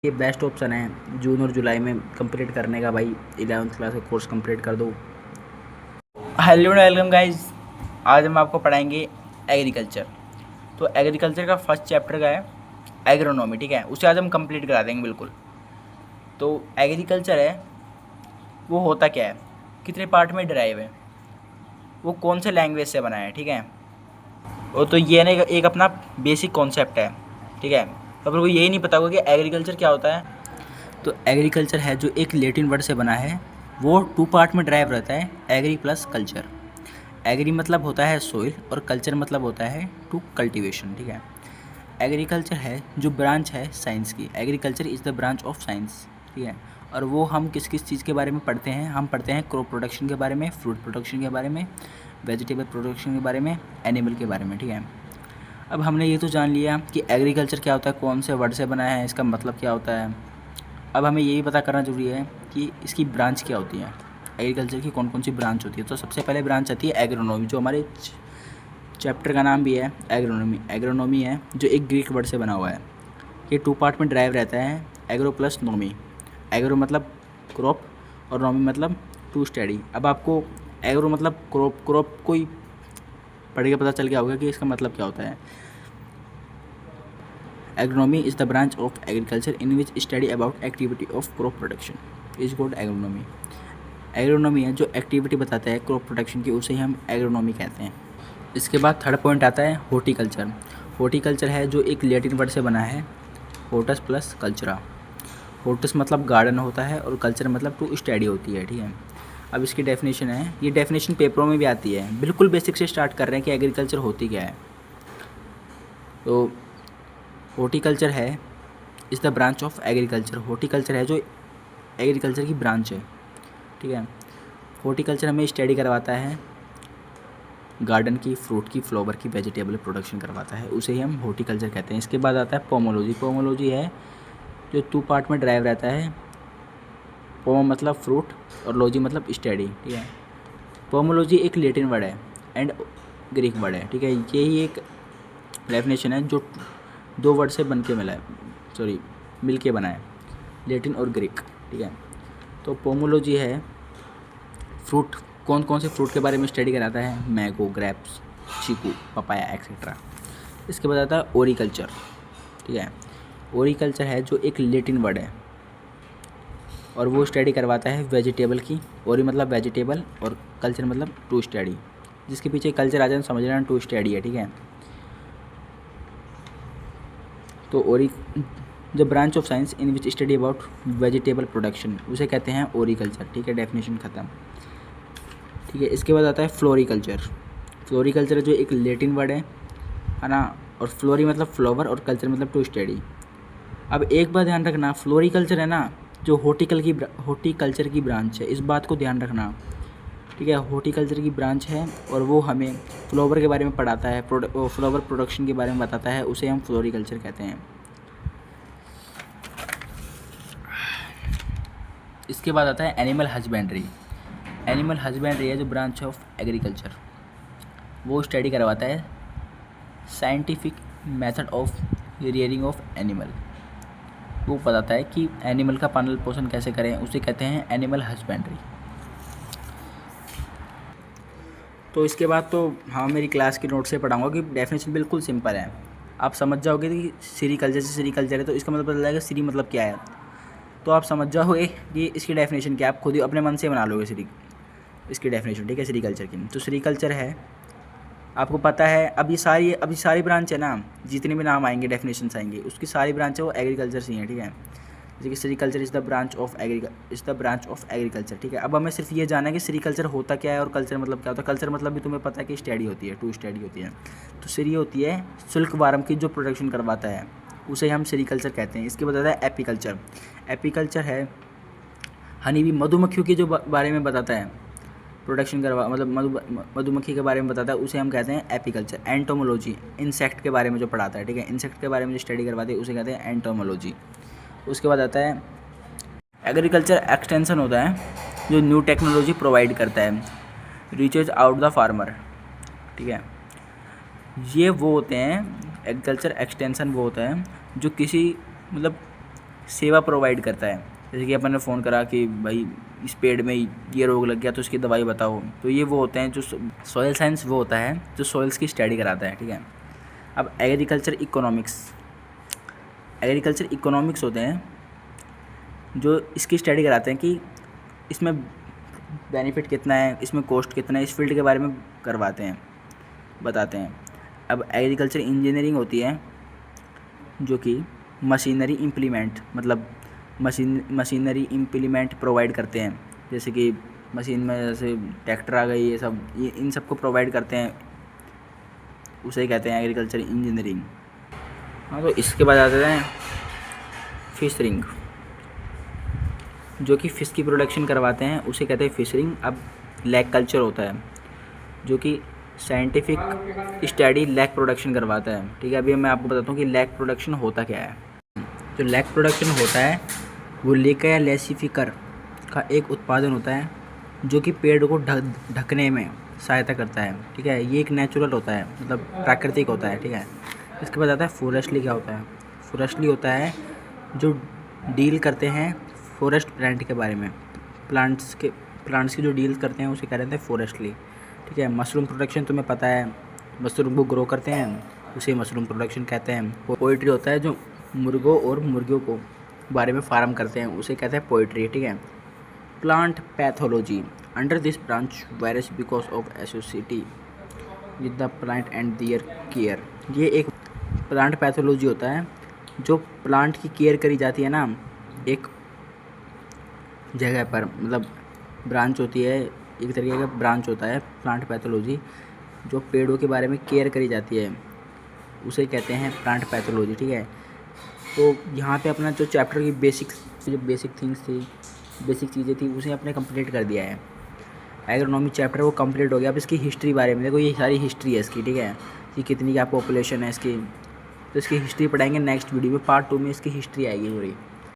ये best option है जून और जुलाई में कंप्लीट करने का भाई। 11th क्लास का कोर्स कंप्लीट कर दो। Hello welcome guys. आज हम आपको पढ़ाएंगे एग्रीकल्चर। तो एग्रीकल्चर का फर्स्ट चैप्टर का है एग्रोनॉमी, ठीक है। उसे आज हम कंप्लीट करा देंगे बिल्कुल। तो एग्रीकल्चर है वो होता क्या है, कितने पार्ट में डिराइव है, वो कौन से लैंग्वेज से बना है, ठीक है। वो तो ये ना एक अपना बेसिक कॉन्सेप्ट है, ठीक है। तो आपको यही नहीं पता होगा कि एग्रीकल्चर क्या होता है। तो एग्रीकल्चर है जो एक लेटिन वर्ड से बना है, वो 2 पार्ट में ड्राइव रहता है, एग्री प्लस कल्चर। एग्री मतलब होता है सोइल और कल्चर मतलब होता है टू कल्टीवेशन, ठीक है। एग्रीकल्चर है जो ब्रांच है साइंस की। Agriculture is the branch of science, ठीक है। और वो हम किस किस चीज़ के बारे में पढ़ते हैं, हम पढ़ते हैं क्रॉप प्रोडक्शन के बारे में, फ्रूट प्रोडक्शन के बारे में, वेजिटेबल प्रोडक्शन के बारे में, एनिमल के बारे में, ठीक है। अब हमने ये तो जान लिया कि एग्रीकल्चर क्या होता है, कौन से वर्ड से बना है, इसका मतलब क्या होता है। अब हमें यही पता करना जरूरी है कि इसकी ब्रांच क्या होती है, एग्रीकल्चर की कौन कौन सी ब्रांच होती है। तो सबसे पहले ब्रांच आती है एग्रोनॉमी, जो हमारे चैप्टर का नाम भी है एग्रोनॉमी। एग्रोनॉमी है जो एक ग्रीक वर्ड से बना हुआ है। ये 2 पार्ट में ड्राइव रहता है, एग्रो प्लस नोमी। एग्रो मतलब क्रॉप और नोमी मतलब टू स्टडी। अब आपको एग्रो मतलब क्रॉप कोई पढ़ के पता चल गया होगा कि इसका मतलब क्या होता है। Agronomy is the branch of agriculture in which study about activity of crop production is called agronomy. Agronomy है जो एक्टिविटी बताता है क्रॉप प्रोडक्शन की, उसे हम एग्रोनॉमी कहते हैं। इसके बाद थर्ड पॉइंट आता है हॉर्टिकल्चर। हॉर्टिकल्चर है जो एक लैटिन वर्ड से बना है, होर्टस प्लस कल्चरा। होर्टस मतलब गार्डन होता है और कल्चर मतलब टू स्टडी होती है, ठीक है। अब इसकी डेफिनेशन है, ये डेफिनेशन पेपरों में भी आती है। बिल्कुल बेसिक से स्टार्ट कर रहे हैं कि एग्रीकल्चर होती क्या है। तो हॉर्टिकल्चर है is the branch of agriculture. Horticulture है जो एग्रीकल्चर की ब्रांच है, ठीक है। हॉर्टिकल्चर हमें स्टडी करवाता है गार्डन की, फ्रूट की, फ्लावर की, वेजिटेबल प्रोडक्शन करवाता है, उसे ही हम हॉर्टिकल्चर कहते हैं। इसके बाद आता है पोमोलॉजी। पोमोलॉजी है जो 2 पार्ट में ड्राइव रहता है। पोम मतलब फ्रूट और लॉजी मतलब स्टडी, ठीक है। पोमोलॉजी एक लैटिन वर्ड है एंड ग्रीक वर्ड है, ठीक है। यही एक डेफिनेशन है जो 2 वर्ड से बन के मिला है, मिल के बना है, लैटिन और ग्रीक, ठीक है। तो पोमोलॉजी है फ्रूट, कौन कौन से फ्रूट के बारे में स्टडी कराता है, मैंगो, ग्रेप्स, चीकू, पपाया एक्सेट्रा। इसके बाद आता है ओरिकल्चर, ठीक है। ओरिकल्चर है जो एक लैटिन वर्ड है और वो स्टडी करवाता है वेजिटेबल की। ओरी मतलब वेजिटेबल और कल्चर मतलब टू स्टडी। जिसके पीछे कल्चर आ जाए समझ लेना टू स्टडी है, ठीक है। तो ओरी the branch of science in which study about vegetable production, उसे कहते हैं ओरिकल्चर, ठीक है। डेफिनेशन ख़त्म, ठीक है। इसके बाद आता है फ्लोरिकल्चर। फ्लोरिकल्चर जो एक लैटिन वर्ड है ना, और फ्लोरी मतलब फ्लावर और कल्चर मतलब टू स्टडी। अब एक बात ध्यान रखना, फ्लोरिकल्चर है ना जो हॉर्टिकल्चर की ब्रांच है, इस बात को ध्यान रखना, ठीक है। हॉर्टिकल्चर की ब्रांच है और वो हमें फ्लावर के बारे में पढ़ाता है, फ्लावर प्रोडक्शन के बारे में बताता है, उसे हम फ्लोरिकल्चर कहते हैं। इसके बाद आता है एनिमल हस्बेंड्री। एनिमल हस्बेंड्री है जो ब्रांच ऑफ एग्रीकल्चर, वो स्टडी करवाता है scientific method of rearing of animal. वो बताता है कि एनिमल का पालन पोषण कैसे करें, उसे कहते हैं एनिमल हस्बेंड्री। तो इसके बाद तो हाँ मेरी क्लास के नोट से पढ़ाऊँगा कि डेफिनेशन बिल्कुल सिंपल है, आप समझ जाओगे कि सीरीकल्चर से सीरीकल्चर है तो इसका मतलब पता जाएगा सीरी मतलब क्या है। तो आप समझ जाओगे कि इसकी डेफिनेशन क्या है, आप खुद ही अपने मन से बना लोगे इसकी डेफिनेशन, ठीक है, सेरीकल्चर की। तो सेरीकल्चर है, आपको पता है अब ये सारी ब्रांच है ना, जितने भी नाम आएंगे डेफिनेशंस आएंगे उसकी सारी ब्रांच है वो एग्रीकल्चर से ही है, ठीक है। जैसे कि sericulture is the branch of agriculture, ठीक है। अब हमें सिर्फ ये जानना है कि सेरीकल्चर होता क्या है और कल्चर मतलब क्या होता है। कल्चर मतलब भी तुम्हें पता है कि स्टडी होती है, टू स्टडी होती है। तो सेरी होती है सिल्क वार्म की जो प्रोडक्शन करवाता है, उसे हम सेरीकल्चर कहते हैं। इसके बाद आता है एपीकल्चर। एपीकल्चर है हनी बी, मधुमक्खियों के जो बारे में बताता है, प्रोडक्शन करवा मतलब मधुमक्खी के बारे में बताता है, उसे हम कहते हैं एपीकल्चर। एंटोमोलॉजी इंसेक्ट के बारे में जो पढ़ाता है, ठीक है, इंसेक्ट के बारे में जो स्टडी करवाते हैं उसे कहते हैं एंटोमोलॉजी। उसके बाद आता है एग्रीकल्चर एक्सटेंशन, होता है जो न्यू टेक्नोलॉजी प्रोवाइड करता है, रीचेज आउट द फार्मर, ठीक है। ये वो होते हैं एग्रीकल्चर एक्सटेंशन, वो होता है जो किसी मतलब सेवा प्रोवाइड करता है। जैसे कि अपन ने फ़ोन करा कि भाई इस पेड़ में ये रोग लग गया तो उसकी दवाई बताओ, तो ये वो होते हैं जो सॉइल साइंस वो होता है जो सॉइल्स की स्टडी कराता है, ठीक है। अब एग्रीकल्चर इकोनॉमिक्स होते हैं जो इसकी स्टडी कराते हैं कि इसमें बेनिफिट कितना है, इसमें कॉस्ट कितना है, इस फील्ड के बारे में बताते हैं। अब एग्रीकल्चर इंजीनियरिंग होती है जो कि मशीनरी इम्प्लीमेंट प्रोवाइड करते हैं। जैसे कि मशीन में जैसे ट्रैक्टर आ गई, ये इन सबको प्रोवाइड करते हैं, उसे कहते हैं एग्रीकल्चर इंजीनियरिंग। हाँ, तो इसके बाद आते हैं फिशरिंग, जो कि फ़िश की प्रोडक्शन करवाते हैं, उसे कहते हैं फिशरिंग। अब लैग कल्चर होता है जो कि साइंटिफिक स्टडी लैग प्रोडक्शन करवाता है, ठीक है। अभी मैं आपको बताता हूँ कि लैग प्रोडक्शन होता क्या है। जो लैग प्रोडक्शन होता है वो लेका या लेसिफिकर का एक उत्पादन होता है जो कि पेड़ को ढकने में सहायता करता है, ठीक है। ये एक नेचुरल होता है, मतलब प्राकृतिक होता है, ठीक है। इसके बाद आता है फॉरेस्टली। क्या होता है? फॉरेस्टली होता है जो डील करते हैं फॉरेस्ट प्लांट के बारे में, प्लांट्स की जो डील करते हैं उसे कह रहे हैं फॉरेस्टली, ठीक है। मशरूम प्रोडक्शन तुम्हें पता है, मशरूम को ग्रो करते हैं, उसे मशरूम प्रोडक्शन कहते हैं। पोइट्री होता है जो मुर्गों और मुर्गियों को बारे में फार्म करते हैं, उसे कहते हैं पोइट्री, ठीक है। Plant pathology, under this branch virus because of associate with the plant and their care. ये एक प्लांट पैथोलॉजी होता है जो प्लांट की केयर करी जाती है ना एक जगह पर, मतलब ब्रांच होती है, एक तरीके का ब्रांच होता है प्लांट पैथोलॉजी, जो पेड़ों के बारे में केयर करी जाती है, उसे कहते हैं प्लांट पैथोलॉजी, ठीक है। तो यहाँ पे अपना जो चैप्टर की बेसिक चीज़ें थी उसे अपने कंप्लीट कर दिया है। एग्रोनॉमी चैप्टर वो कंप्लीट हो गया। अब इसकी हिस्ट्री बारे में देखो, ये सारी हिस्ट्री है इसकी, ठीक है, कि कितनी क्या पॉपुलेशन है इसकी, तो इसकी हिस्ट्री पढ़ाएंगे नेक्स्ट वीडियो में। पार्ट 2 में इसकी हिस्ट्री आएगी पूरी।